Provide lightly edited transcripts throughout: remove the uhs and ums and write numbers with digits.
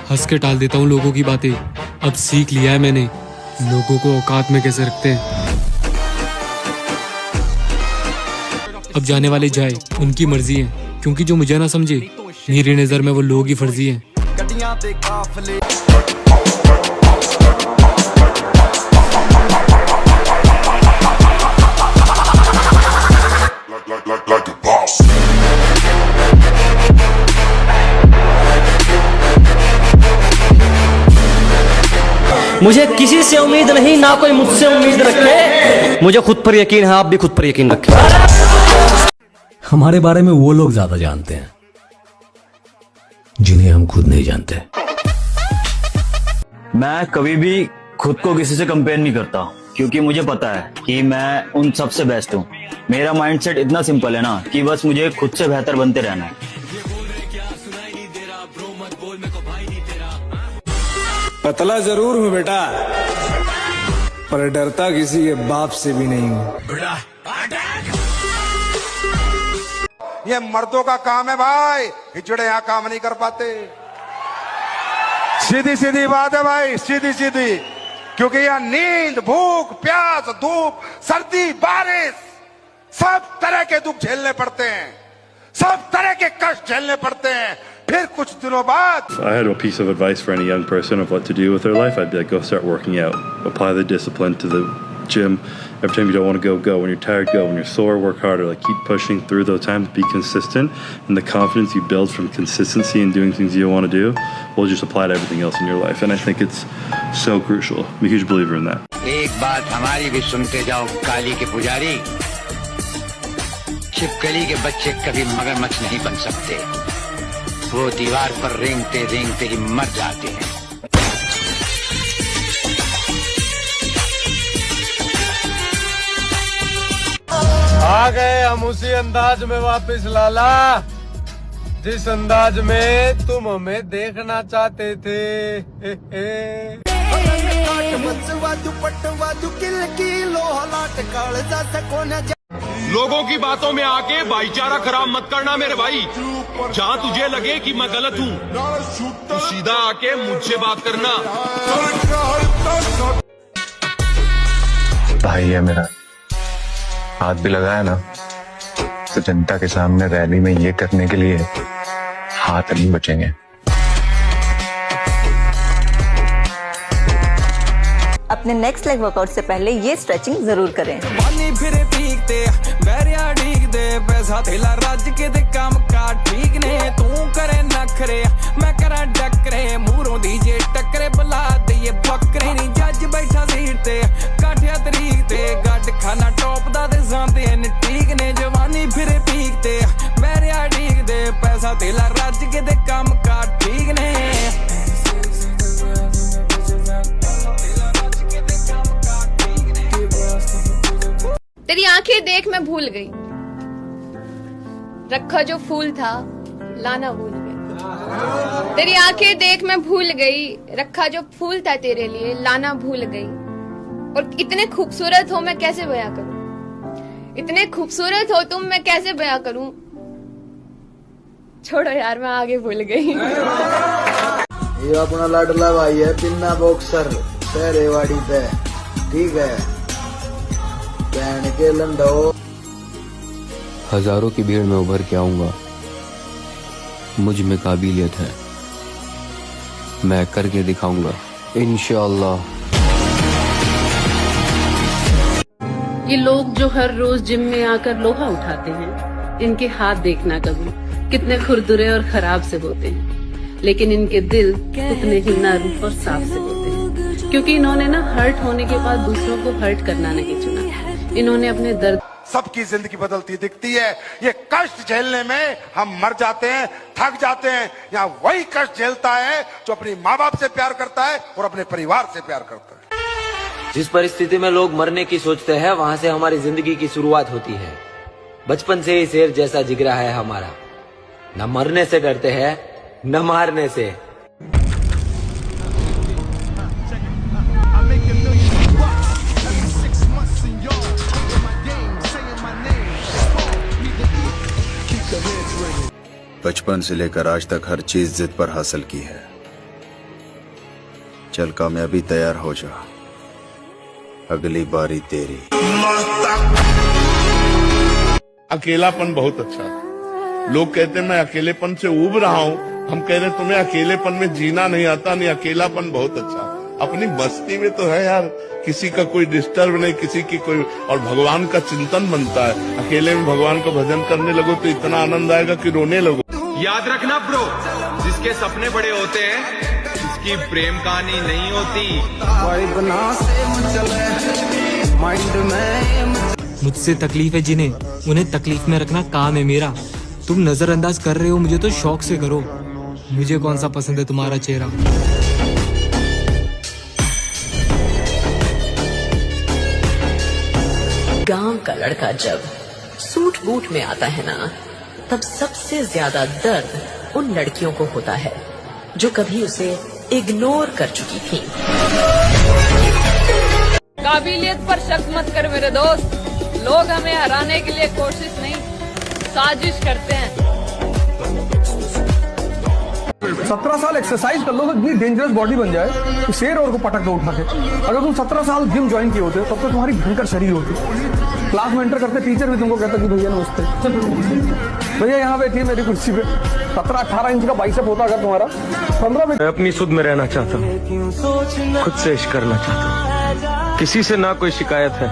हंस के टाल देता हूँ लोगों की बातें। अब सीख लिया है मैंने लोगों को औकात में कैसे रखते हैं। अब जाने वाले जाए, उनकी मर्जी है, क्योंकि जो मुझे ना समझे मेरी नजर में वो लोग ही फर्जी हैं। मुझे किसी से उम्मीद नहीं, ना कोई मुझसे उम्मीद रखे। मुझे खुद पर यकीन है, आप भी खुद पर यकीन रखें। हमारे बारे में वो लोग ज्यादा जानते हैं जिन्हें हम खुद नहीं जानते। मैं कभी भी खुद को किसी से कंपेयर नहीं करता, क्योंकि मुझे पता है कि मैं उन सबसे बेस्ट हूँ। मेरा माइंडसेट इतना सिंपल है ना कि बस मुझे खुद से बेहतर बनते रहना है। पतला जरूर हूँ बेटा, पर डरता किसी के बाप से भी नहीं हूँ। ये मर्दों का काम है भाई, हिजड़े यहाँ काम नहीं कर पाते। सीधी सीधी बात है भाई, सीधी सीधी। क्योंकि यहाँ नींद, भूख, प्यास, धूप, सर्दी, बारिश, सब तरह के दुख झेलने पड़ते हैं, सब तरह के कष्ट झेलने पड़ते हैं। फिर कुछ दिनों बाद If I had a piece of advice for any young person of what to do with their life, I'd be like, go start working out. Apply the discipline to the gym. Every time you don't want to go, go. When you're tired, go. When you're sore, work harder. Like, keep pushing through those times. Be consistent. And the confidence you build from consistency and doing things you want to do will just apply to everything else in your life. And I think it's so crucial. I'm a huge believer in that. एक बात हमारी भी सुनते जाओ काली के पुजारी, छिपकली के बच्चे कभी मगरमच्छ नहीं बन सकते। वो दीवार पर रेंगते रेंगते ही मर जाते हैं। आ गए हम उसी अंदाज में वापस लाला, जिस अंदाज में तुम हमें देखना चाहते थे। लोगों की बातों में आके भाईचारा खराब मत करना मेरे भाई। जहाँ तुझे लगे कि मैं गलत हूँ, तो सीधा आके मुझसे बात करना। भाई है मेरा, हाथ भी लगाया ना तो जनता के सामने रैली में ये करने के लिए हाथ नहीं बचेंगे। अपने नेक्स्ट लेग वर्कआउट से पहले ये स्ट्रेचिंग जरूर करें। पैसा थेला राज के दे काम का ठीक ने, तू करे नखरे मैं करा डकरे, मूरों दीजे टकरे बुला दे ये बकरे नी। जज बैठा सीट ते काठिया तरीक ते, गड खाना टॉप दा दे सांते न ठीक ने। जवानी फिरे पीक ते मेरे ठीक दे, पैसा थेला राज के दे काम का ठीक ने। तेरी आंखें देख मैं भूल गई, रखा जो फूल था लाना भूल गई। तेरी आंखें देख मैं भूल गई, रखा जो फूल था तेरे लिए लाना भूल गई। और इतने खूबसूरत हो मैं कैसे बयां करूं, इतने खूबसूरत हो तुम मैं कैसे बयां करूं। छोड़ो यार मैं आगे भूल गई। ये अपना लाडला भाई है पिन्ना बॉक्सर शहरेवाड़ी पे, ठीक है बहन के लंडो। हजारों की भीड़ में उभर के आऊंगा, मुझ में काबिलियत है, मैं करके दिखाऊंगा इंशाअल्लाह। ये लोग जो हर रोज जिम में आकर लोहा उठाते हैं, इनके हाथ देखना कभी कितने खुरदुरे और खराब से होते हैं, लेकिन इनके दिल उतने ही नर्म और साफ से होते हैं, क्योंकि इन्होंने ना हर्ट होने के बाद दूसरों को हर्ट करना नहीं चुना। इन्होंने अपने दर्द। सबकी जिंदगी बदलती दिखती है, ये कष्ट झेलने में हम मर जाते हैं, थक जाते हैं। यहाँ वही कष्ट झेलता है जो अपनी माँ बाप से प्यार करता है और अपने परिवार से प्यार करता है। जिस परिस्थिति में लोग मरने की सोचते हैं, वहाँ से हमारी जिंदगी की शुरुआत होती है। बचपन से ही शेर जैसा जिगरा है हमारा, न मरने से डरते हैं न मारने से। बचपन से लेकर आज तक हर चीज जिद पर हासिल की है, चल कामयाबी तैयार हो जा, अगली बारी तेरी। अकेलापन बहुत अच्छा है। लोग कहते हैं मैं अकेलेपन से उब रहा हूँ, हम कह रहे तुम्हें अकेलेपन में जीना नहीं आता, नहीं अकेलापन बहुत अच्छा है। अपनी बस्ती में तो है यार, किसी का कोई डिस्टर्ब नहीं, किसी की कोई, और भगवान का चिंतन बनता है। अकेले में भगवान का भजन करने लगो तो इतना आनंद आएगा कि रोने लगो। याद रखना ब्रो, जिसके सपने बड़े होते हैं उसकी प्रेम कहानी नहीं होती। मुझसे तकलीफ है जिन्हें, उन्हें तकलीफ में रखना काम है मेरा। तुम नजरअंदाज कर रहे हो मुझे तो शौक से करो, मुझे कौन सा पसंद है तुम्हारा चेहरा। गांव का लड़का जब सूट बूट में आता है ना, तब सबसे ज्यादा दर्द उन लड़कियों को होता है जो कभी उसे इग्नोर कर चुकी थी। काबिलियत पर शक मत कर मेरे दोस्त, लोग हमें हराने के लिए कोशिश नहीं साजिश करते हैं। 17 साल एक्सरसाइज कर लो तो इतनी डेंजरस बॉडी बन जाए कि शेर और को पटक दो उठा के। अगर तुम 17 साल जिम ज्वाइन किए होते तब तो तुम्हारी भयंकर शरीर होती। क्लास में एंटर करते टीचर भी तुमको कहता कि भैया नमस्ते, भैया यहाँ बैठिए मेरी कुर्सी पे। 17-18 इंच का बाइसेप होता अगर तुम्हारा 15 में। मैं अपनी सुध में रहना चाहता हूँ, खुद से इश्क करना चाहता हूँ। किसी से ना कोई शिकायत है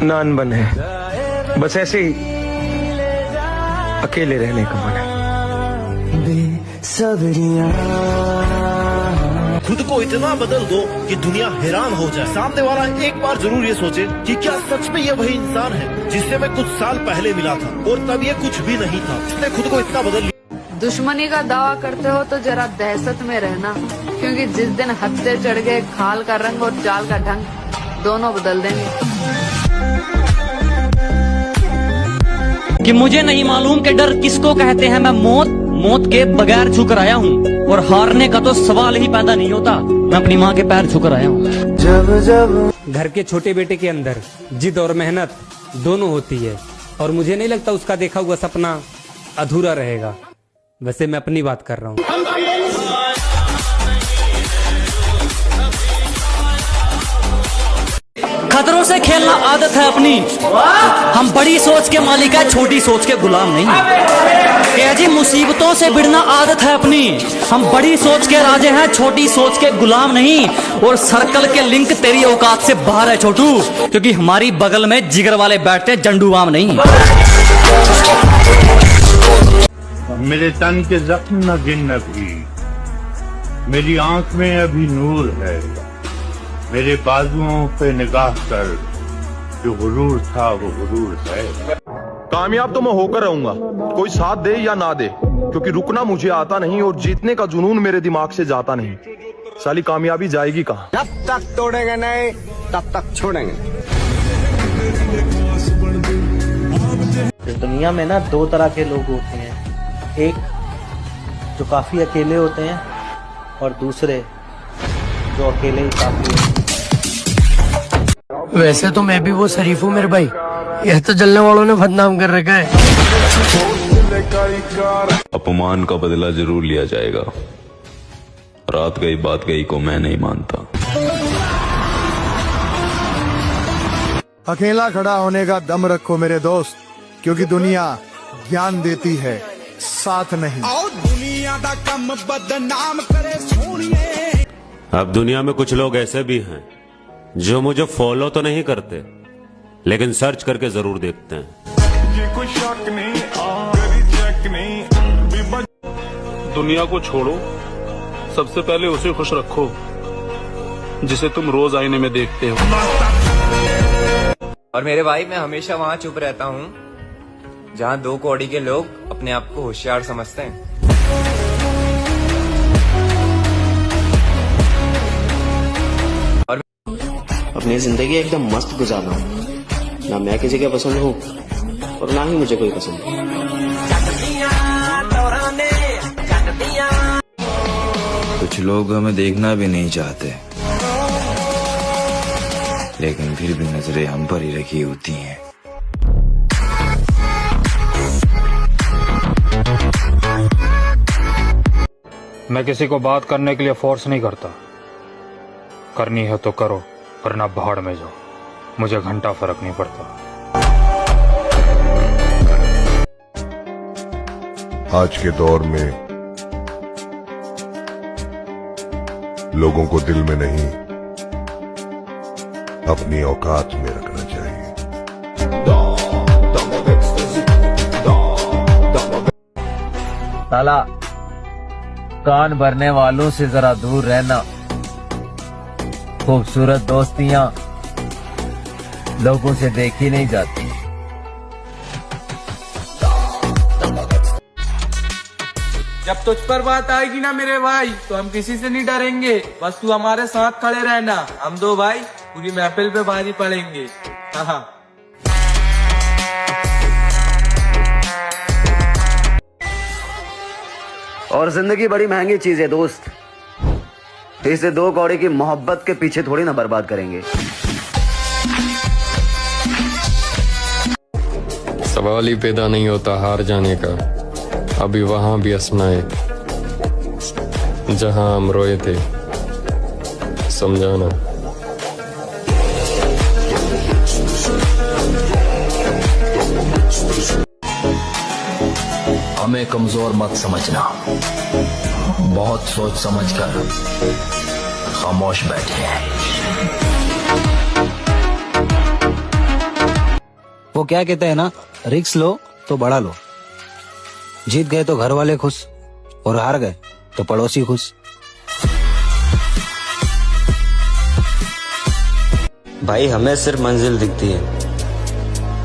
ना अनबन है, बस ऐसे ही अकेले रहने का मन है। खुद को इतना बदल दो कि दुनिया हैरान हो जाए। सामने वाला एक बार जरूर ये सोचे कि क्या सच में ये वही इंसान है जिससे मैं कुछ साल पहले मिला था और तब ये कुछ भी नहीं था। इसने खुद को इतना बदल लिया। दुश्मनी का दावा करते हो तो जरा दहशत में रहना, क्योंकि जिस दिन हद से चढ़ गए खाल का रंग और चाल का ढंग दोनों बदल देंगे। कि मुझे नहीं मालूम कि डर किसको कहते हैं, मैं मौत के बगैर झुकर आया हूँ और हारने का तो सवाल ही पैदा नहीं होता। मैं अपनी माँ के पैर झुकर आया हूँ। जब घर के छोटे बेटे के अंदर जिद और मेहनत दोनों होती है, और मुझे नहीं लगता उसका देखा हुआ सपना अधूरा रहेगा। वैसे मैं अपनी बात कर रहा हूँ। खतरों से खेलना आदत है अपनी, हम बड़ी सोच के मालिक है, छोटी सोच के गुलाम नहीं। क्या जी मुसीबतों से भिड़ना आदत है अपनी, हम बड़ी सोच के राजे हैं, छोटी सोच के गुलाम नहीं। और सर्कल के लिंक तेरी औकात से बाहर है छोटू, क्योंकि हमारी बगल में जिगर वाले बैठते जंडूबाम नहीं। मेरे तन के जख्म न गिन न भी, मेरी आंख में अभी नूर है। मेरे बाजुओं पे निगाह कर, जो गुरूर था वो गुरूर है। कामयाब तो मैं होकर रहूंगा, कोई साथ दे या ना दे, क्योंकि रुकना मुझे आता नहीं और जीतने का जुनून मेरे दिमाग से जाता नहीं। साली कामयाबी जाएगी कहाँ? जब तक तोड़ेंगे नहीं तब तक छोड़ेंगे। इस दुनिया में ना दो तरह के लोग होते हैं, एक जो काफी अकेले होते हैं और दूसरे जो अकेले ही काफी होते हैं। वैसे तो मैं भी वो शरीफ हूँ मेरे भाई, यह तो जलने वालों ने बदनाम कर रखा है। अपमान का बदला जरूर लिया जाएगा, रात गई बात गई को मैं नहीं मानता। अकेला खड़ा होने का दम रखो मेरे दोस्त, क्योंकि दुनिया ज्ञान देती है, साथ नहीं। दुनिया दा कम बदनाम करे सोनिए। अब दुनिया में कुछ लोग ऐसे भी हैं जो मुझे फॉलो तो नहीं करते, लेकिन सर्च करके जरूर देखते हैं। ये कोई शक नहीं, चेक नहीं। दुनिया को छोड़ो, सबसे पहले उसे खुश रखो जिसे तुम रोज आईने में देखते हो। और मेरे भाई मैं हमेशा वहाँ चुप रहता हूँ जहाँ 2 कौड़ी के लोग अपने आप को होशियार समझते हैं। अपनी जिंदगी एकदम मस्त गुजारना हूँ, ना मैं किसी के पसंद हूँ और ना ही मुझे कोई पसंद है। कुछ लोग हमें देखना भी नहीं चाहते, लेकिन फिर भी नजरें हम पर ही रखी होती हैं। मैं किसी को बात करने के लिए फोर्स नहीं करता, करनी है तो करो, वरना भाड़ में जाओ, मुझे घंटा फर्क नहीं पड़ता। आज के दौर में लोगों को दिल में नहीं, अपनी औकात में रखना चाहिए। साला कान भरने वालों से जरा दूर रहना। खूबसूरत दोस्तियां लोगों से देखी नहीं जाती। जब तुझ पर बात आएगी ना मेरे भाई, तो हम किसी से नहीं डरेंगे। बस तू हमारे साथ खड़े रहना, हम दो भाई पूरी महफिल पे भारी पड़ेंगे। हाँ। और जिंदगी बड़ी महंगी चीज है दोस्त, इसे दो कौड़ी की मोहब्बत के पीछे थोड़ी ना बर्बाद करेंगे। सवाल ही पैदा नहीं होता हार जाने का, अभी वहां भी हंसना है जहां हम रोए थे, समझाना। हमें कमजोर मत समझना, बहुत सोच समझ कर खामोश बैठे हैं। वो क्या कहते हैं ना, रिस्क लो तो बड़ा लो। जीत गए तो घर वाले खुश, और हार गए तो पड़ोसी खुश। भाई हमें सिर्फ मंजिल दिखती है,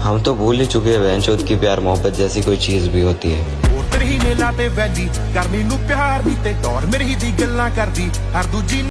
हम तो भूल ही चुके हैं बहनचोद की प्यार मोहब्बत जैसी कोई चीज भी होती है। मेरी मेला ते वैली करनी नू प्यार दी ते दौर मेरी दी गल्लां करदी हर दूजी